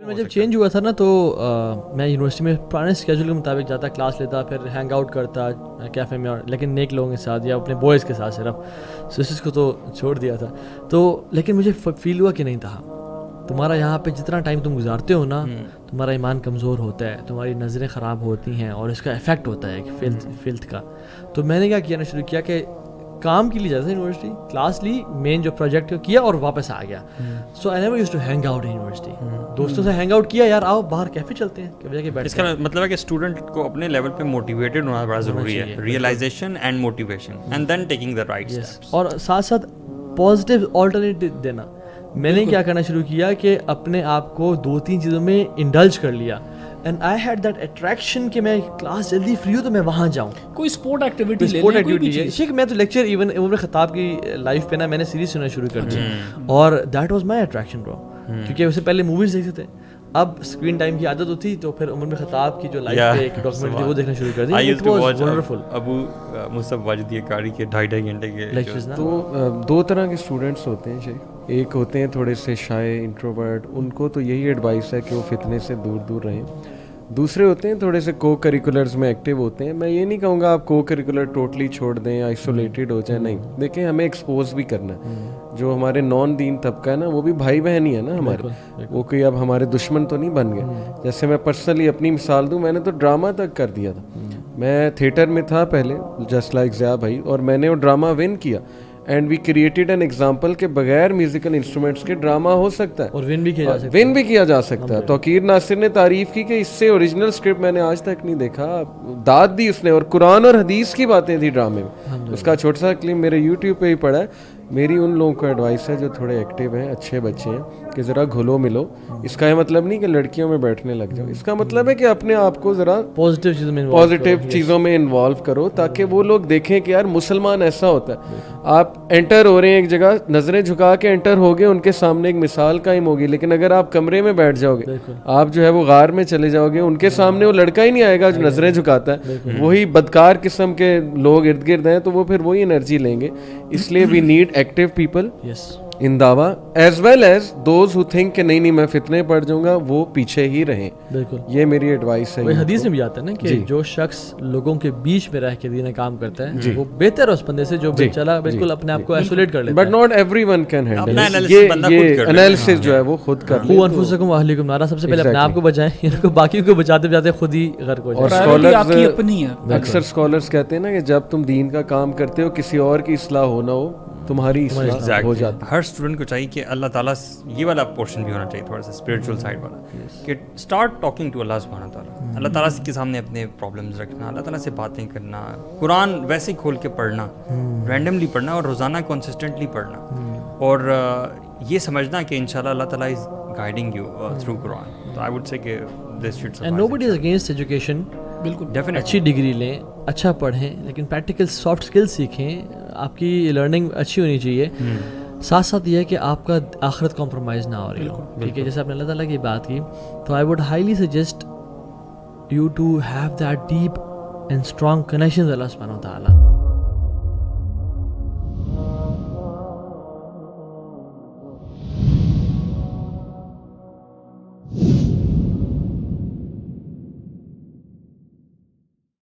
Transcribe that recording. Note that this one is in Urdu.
میں جب چینج ہوا تھا نا تو میں یونیورسٹی میں پرانے اسکیجول کے مطابق جاتا, کلاس لیتا, پھر ہینگ آؤٹ کرتا کیفے میں, اور لیکن نیک لوگوں کے ساتھ یا اپنے بوائز کے ساتھ صرف, سسٹرس کو تو چھوڑ دیا تھا. تو لیکن مجھے فیل ہوا کہ نہیں تھا, تمہارا یہاں پہ جتنا ٹائم تم گزارتے ہو نا, تمہارا ایمان کمزور ہوتا ہے, تمہاری نظریں خراب ہوتی ہیں, اور اس کا افیکٹ ہوتا ہے فلتھ کا. تو میں نے کیا کیا نا, شروع کیا کہ کام کے لیے جاتا تھا یونیورسٹی, کلاس لی, مین جو پروجیکٹ کیا اور واپس آ گیا. So I never used to hang out in university. دوستوں سے ہینگ آؤٹ کیا, یار آؤ باہر کیفے چلتے ہیں, کیفے جا کے بیٹھتے ہیں. اس کا مطلب ہے کہ اسٹوڈنٹ کو اپنے لیول پہ موٹیویٹڈ ہونا بڑا ضروری ہے, realisation and motivation, and then taking the right steps, اور ساتھ ساتھ پازیٹیو آلٹرنیٹو دینا. میں نے کیا کرنا شروع کیا کہ اپنے آپ کو 2-3 چیزوں میں انڈلج کر لیا, and I had that attraction کہ میں کلاس جلدی فری ہوں تو میں وہاں جاؤں, کوئی اسپورٹ ایکٹیویٹی لے. شیخ میں تو لیکچر ایون عمر خطاب کی لائف پہ نا میں نے سیریز سننا شروع کر دی, اور دیٹ واز مائی اٹریکشن برو, کیونکہ اس سے پہلے موویز دیکھتے تھے, اب اسکرین ٹائم کی عادت ہوتی, تو پھر عمر خطاب کی جو لائف پہ ایک ڈاکومنٹری تھی وہ دیکھنا شروع کر دی. It was wonderful. Abu Mustafa Wajidi Qari کے 2.5 گھنٹے کے لیکچرز. تو 2 طرح کے اسٹوڈنٹس ہوتے ہیں شیخ. ایک ہوتے ہیں تھوڑے سے شائع انٹروورٹ, ان کو تو یہی ایڈوائس ہے کہ وہ فتنے سے دور دور رہیں. دوسرے ہوتے ہیں تھوڑے سے کو کریکولرز میں ایکٹیو ہوتے ہیں. میں یہ نہیں کہوں گا آپ کو کریکولر ٹوٹلی چھوڑ دیں, آئسولیٹڈ ہو جائیں, نہیں. دیکھیں ہمیں ایکسپوز بھی کرنا ہے. جو ہمارے نان دین طبقہ ہے نا, وہ بھی بھائی بہن ہی ہے نا ہمارے, وہ کوئی اب ہمارے دشمن تو نہیں بن گئے. جیسے میں پرسنلی اپنی مثال دوں, میں نے تو ڈرامہ تک کر دیا تھا. میں تھیٹر میں تھا پہلے جسٹ لائک ضیاء بھائی, اور میں نے وہ ڈرامہ ون کیا, and we created an example کہ بغیر میوزیکل انسٹرومنٹس کے ڈرامہ ہو سکتا ہے, اور ون بھی کیا جا سکتا ہے. توقیر ناصر نے تعریف کی کہ اس سے اوریجنل اسکرپٹ میں نے آج تک نہیں دیکھا, داد دی اس نے, اور قرآن اور حدیث کی باتیں تھی ڈرامے میں. اس کا چھوٹا سا کلپ میرے یوٹیوب پہ ہی پڑا ہے. میری ان لوگوں کو ایڈوائس ہے جو تھوڑے ایکٹیو ہیں, اچھے بچے ہیں, کہ ذرا گھلو ملو. اس کا یہ مطلب نہیں کہ لڑکیوں میں بیٹھنے لگ جاؤ, اس کا مطلب ہے کہ اپنے آپ کو ذرا پازیٹیو چیزوں میں انوالو کرو, تاکہ وہ لوگ دیکھیں کہ یار مسلمان ایسا ہوتا ہے. آپ انٹر ہو رہے ہیں ایک جگہ, نظریں جھکا کے انٹر ہو گئے, ان کے سامنے ایک مثال قائم ہوگی. لیکن اگر آپ کمرے میں بیٹھ جاؤ گے, آپ جو ہے وہ غار میں چلے جاؤ گے, ان کے سامنے وہ لڑکا ہی نہیں آئے گا جو نظریں جھکاتا ہے, وہی بدکار قسم کے لوگ ارد گرد ہیں, تو وہ پھر وہی انرجی لیں گے. اس لیے we need active people in دعویٰ, as well as those who think کہ نہیں نہیں میں فتنے پڑ جاؤں گا, وہ پیچھے ہی رہیں. بالکل, یہ میری ایڈوائس ہے. حدیث میں بھی آتا ہے نا کہ جو شخص لوگوں کے بیچ میں رہ کے دین کام کرتا ہے وہ بہتر ہے اس بندے سے جو چلا بالکل اپنے آپ کو آئسولیٹ کر لیتا ہے. But not every one can handle یہ انالیسس جو ہے وہ خود کر لے. قوا انفسکم واہلیکم نارا, سب سے پہلے اپنے آپ کو بچائیں, ان کو باقی کو بچاتے بچاتے خود ہی غرق ہو جائیں. اور اکثر اسکالرس کہتے ہیں نا کہ جب تم دین کا کام کرتے ہو کسی اور کی اصلاح ہو نہ ہو, تمہاری اصلاح ہو جاتی. ہر اسٹوڈنٹ کو چاہیے کہ اللہ تعالیٰ, یہ والا پورشن بھی ہونا چاہیے تھوڑا سا اسپریچول سائڈ والا, کہ اسٹارٹ ٹاکنگ ٹو اللہ سبحانہ تعالیٰ. اللہ تعالیٰ کے سامنے اپنے پرابلمز رکھنا, اللہ تعالیٰ سے باتیں کرنا, قرآن ویسے ہی کھول کے پڑھنا, رینڈملی پڑھنا, اور روزانہ کنسسٹنٹلی پڑھنا, اور یہ سمجھنا کہ انشاءاللہ اللہ تعالیٰ از گائیڈنگ یو تھرو قرآن. تو آئی وڈ سے کہ this should سفائز. And nobody is against education. بالکل, اچھی ڈگری لیں, اچھا پڑھیں, لیکن پریکٹیکل سافٹ اسکل سیکھیں. آپ کی لرننگ اچھی ہونی چاہیے. ساتھ ساتھ یہ ہے کہ آپ کا آخرت کمپرومائز نہ ہو رہی ہو. ٹھیک ہے, جیسے آپ نے اللہ تعالیٰ کی بات کی, تو I would highly suggest you to have that deep and strong connection Allah سبحانہ و تعالیٰ.